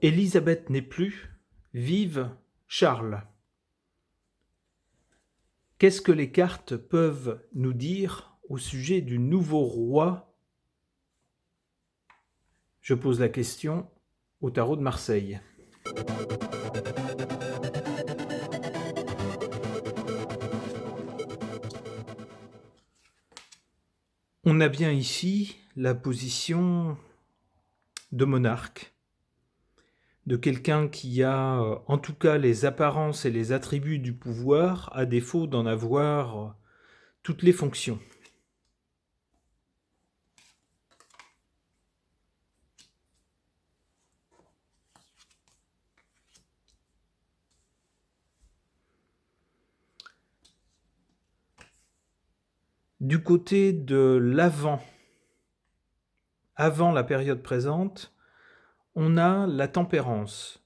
Élisabeth n'est plus, vive Charles. Qu'est-ce que les cartes peuvent nous dire au sujet du nouveau roi? Je pose la question au tarot de Marseille. On a bien ici la position de monarque, de quelqu'un qui a en tout cas les apparences et les attributs du pouvoir, à défaut d'en avoir toutes les fonctions. Du côté de l'avant, avant la période présente, on a la tempérance,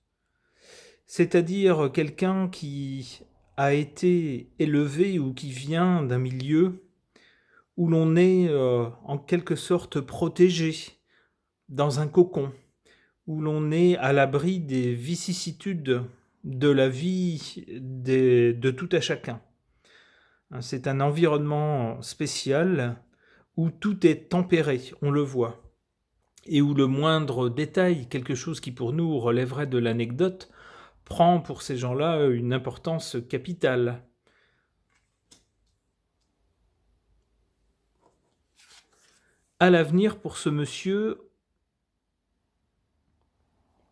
c'est-à-dire quelqu'un qui a été élevé ou qui vient d'un milieu où l'on est en quelque sorte protégé, dans un cocon, où l'on est à l'abri des vicissitudes de la vie de tout à chacun. C'est un environnement spécial où tout est tempéré, on le voit, et où le moindre détail, quelque chose qui pour nous relèverait de l'anecdote, prend pour ces gens-là une importance capitale. À l'avenir, pour ce monsieur,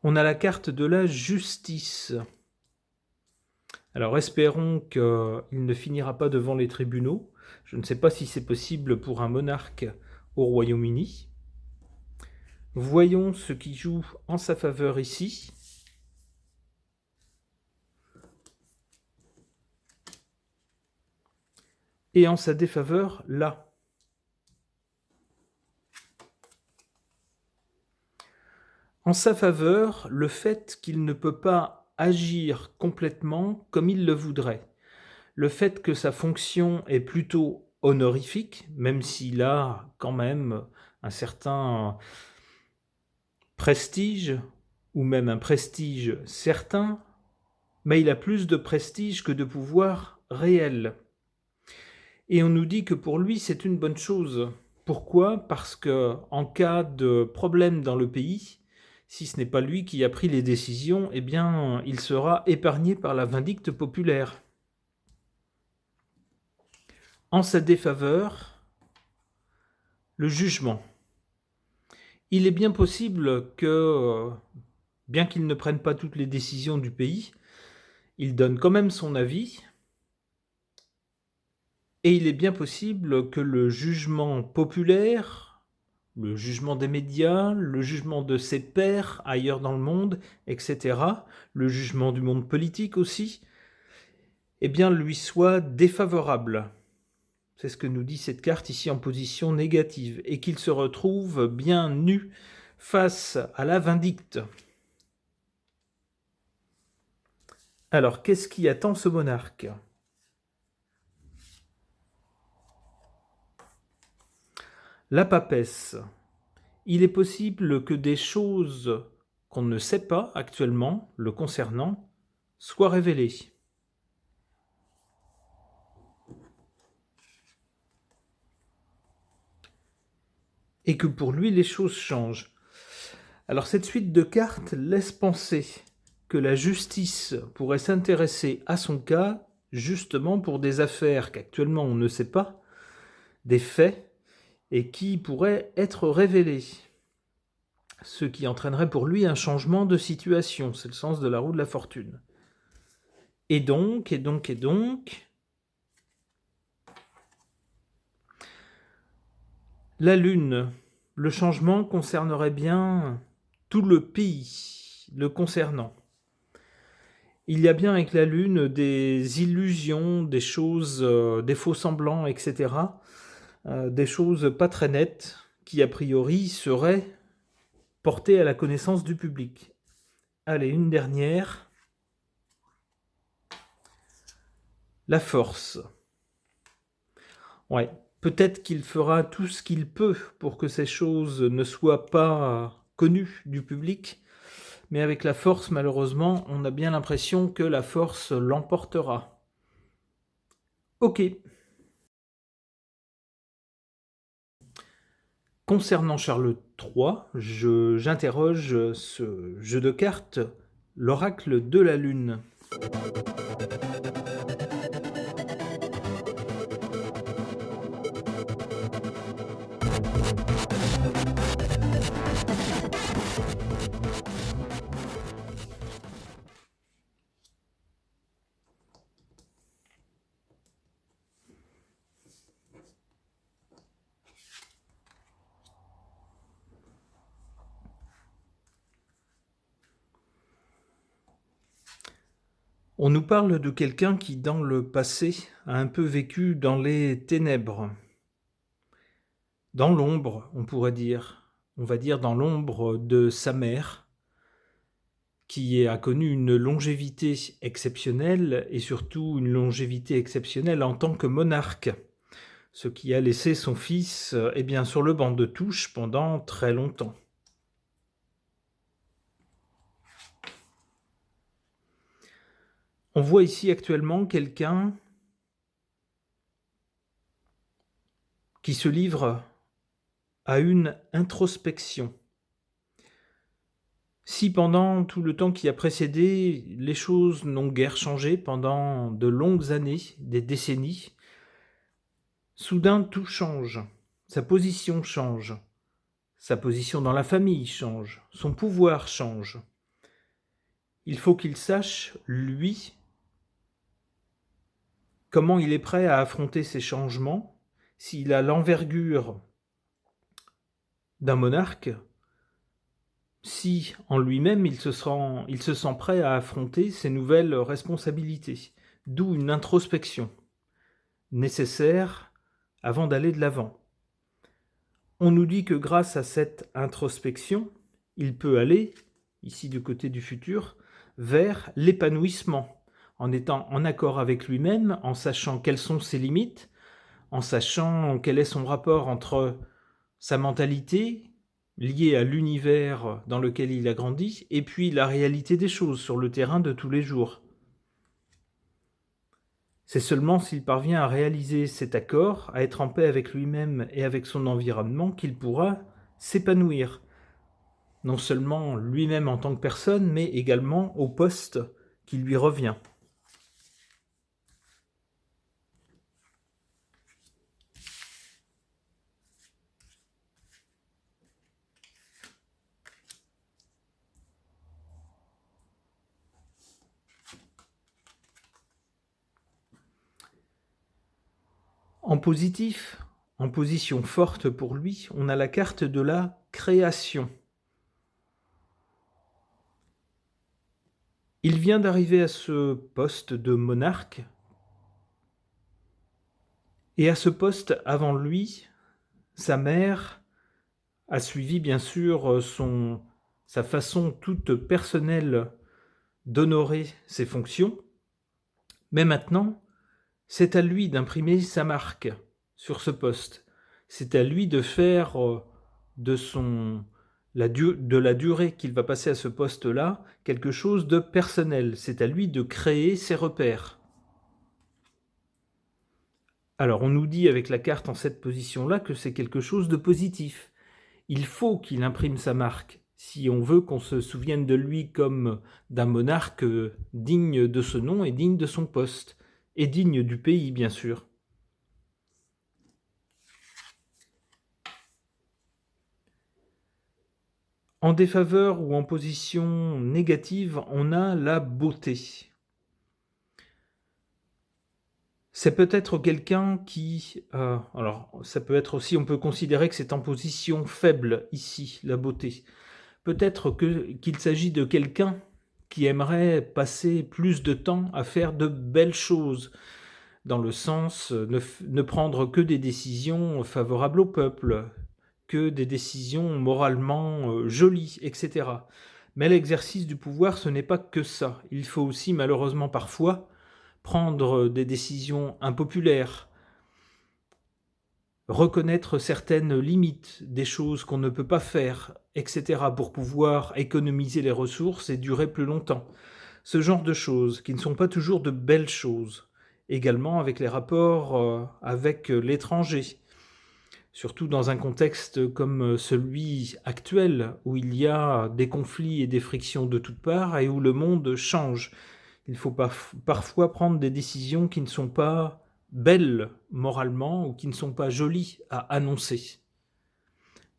on a la carte de la justice. Alors espérons qu'il ne finira pas devant les tribunaux. Je ne sais pas si c'est possible pour un monarque au Royaume-Uni. Voyons ce qui joue en sa faveur ici. Et en sa défaveur, là. En sa faveur, le fait qu'il ne peut pas agir complètement comme il le voudrait. Le fait que sa fonction est plutôt honorifique, même s'il a quand même un certain prestige, ou même un prestige certain, mais il a plus de prestige que de pouvoir réel. Et on nous dit que pour lui, c'est une bonne chose. Pourquoi? Parce que en cas de problème dans le pays, si ce n'est pas lui qui a pris les décisions, eh bien, il sera épargné par la vindicte populaire. En sa défaveur, le jugement. Il est bien possible que, bien qu'il ne prenne pas toutes les décisions du pays, il donne quand même son avis, et il est bien possible que le jugement populaire, le jugement des médias, le jugement de ses pairs ailleurs dans le monde, etc., le jugement du monde politique aussi, eh bien, lui soit défavorable. C'est ce que nous dit cette carte ici en position négative, et qu'il se retrouve bien nu face à la vindicte. Alors, qu'est-ce qui attend ce monarque? La papesse. Il est possible que des choses qu'on ne sait pas actuellement le concernant soient révélées. Et que pour lui, les choses changent. Alors cette suite de cartes laisse penser que la justice pourrait s'intéresser à son cas justement pour des affaires qu'actuellement on ne sait pas, des faits, et qui pourraient être révélés. Ce qui entraînerait pour lui un changement de situation. C'est le sens de la roue de la fortune. Et donc, la Lune, le changement concernerait bien tout le pays le concernant. Il y a bien avec la Lune des illusions, des choses, des faux semblants, etc. Des choses pas très nettes qui, a priori, seraient portées à la connaissance du public. Allez, une dernière. La force. Ouais, peut-être qu'il fera tout ce qu'il peut pour que ces choses ne soient pas connues du public, mais avec la force, malheureusement, on a bien l'impression que la force l'emportera. Ok. Concernant Charles III, j'interroge ce jeu de cartes, l'oracle de la Lune. On nous parle de quelqu'un qui, dans le passé, a un peu vécu dans les ténèbres, dans l'ombre, on pourrait dire. On va dire dans l'ombre de sa mère, qui a connu une longévité exceptionnelle et surtout une longévité exceptionnelle en tant que monarque, ce qui a laissé son fils bien, sur le banc de touche pendant très longtemps. On voit ici actuellement quelqu'un qui se livre à une introspection. Si pendant tout le temps qui a précédé, les choses n'ont guère changé pendant de longues années, des décennies, soudain tout change, sa position change, sa position dans la famille change, son pouvoir change. Il faut qu'il sache, lui, comment il est prêt à affronter ces changements, s'il a l'envergure d'un monarque, si en lui-même il se sent prêt à affronter ces nouvelles responsabilités, d'où une introspection nécessaire avant d'aller de l'avant. On nous dit que grâce à cette introspection, il peut aller, ici du côté du futur, vers l'épanouissement, en étant en accord avec lui-même, en sachant quelles sont ses limites, en sachant quel est son rapport entre sa mentalité, liée à l'univers dans lequel il a grandi, et puis la réalité des choses sur le terrain de tous les jours. C'est seulement s'il parvient à réaliser cet accord, à être en paix avec lui-même et avec son environnement, qu'il pourra s'épanouir. Non seulement lui-même en tant que personne, mais également au poste qui lui revient. En positif, en position forte pour lui, on a la carte de la création. Il vient d'arriver à ce poste de monarque, et à ce poste, avant lui, sa mère a suivi bien sûr sa façon toute personnelle d'honorer ses fonctions, mais maintenant, c'est à lui d'imprimer sa marque sur ce poste. C'est à lui de faire de la durée qu'il va passer à ce poste-là quelque chose de personnel. C'est à lui de créer ses repères. Alors on nous dit avec la carte en cette position-là que c'est quelque chose de positif. Il faut qu'il imprime sa marque si on veut qu'on se souvienne de lui comme d'un monarque digne de ce nom et digne de son poste, et digne du pays, bien sûr. En défaveur ou en position négative, on a la beauté. C'est peut-être quelqu'un qui... alors, ça peut être aussi, on peut considérer que c'est en position faible, ici, la beauté. Peut-être qu'il s'agit de quelqu'un qui aimerait passer plus de temps à faire de belles choses, dans le sens ne prendre que des décisions favorables au peuple, que des décisions moralement jolies, etc. Mais l'exercice du pouvoir, ce n'est pas que ça. Il faut aussi, malheureusement parfois, prendre des décisions impopulaires, reconnaître certaines limites, des choses qu'on ne peut pas faire, etc., pour pouvoir économiser les ressources et durer plus longtemps. Ce genre de choses qui ne sont pas toujours de belles choses. Également avec les rapports avec l'étranger, surtout dans un contexte comme celui actuel, où il y a des conflits et des frictions de toutes parts et où le monde change. Il faut parfois prendre des décisions qui ne sont pas belles moralement ou qui ne sont pas jolies à annoncer.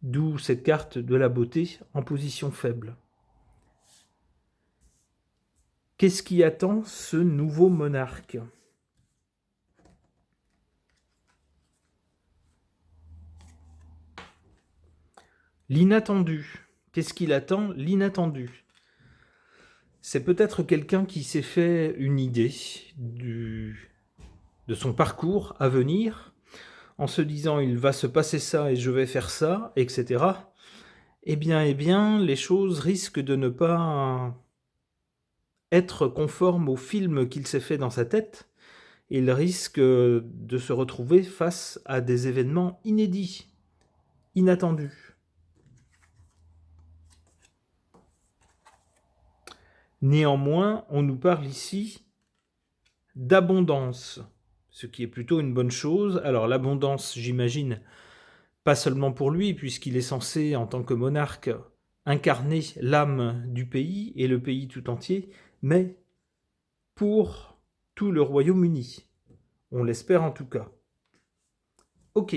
D'où cette carte de la beauté en position faible. Qu'est-ce qui attend ce nouveau monarque ? L'inattendu. Qu'est-ce qu'il attend ? L'inattendu. C'est peut-être quelqu'un qui s'est fait une idée de son parcours à venir, en se disant il va se passer ça et je vais faire ça, etc. Eh bien, les choses risquent de ne pas être conformes au film qu'il s'est fait dans sa tête. Il risque de se retrouver face à des événements inédits, inattendus. Néanmoins, on nous parle ici d'abondance, ce qui est plutôt une bonne chose. Alors l'abondance, j'imagine, pas seulement pour lui, puisqu'il est censé, en tant que monarque, incarner l'âme du pays et le pays tout entier, mais pour tout le Royaume-Uni. On l'espère en tout cas. Ok.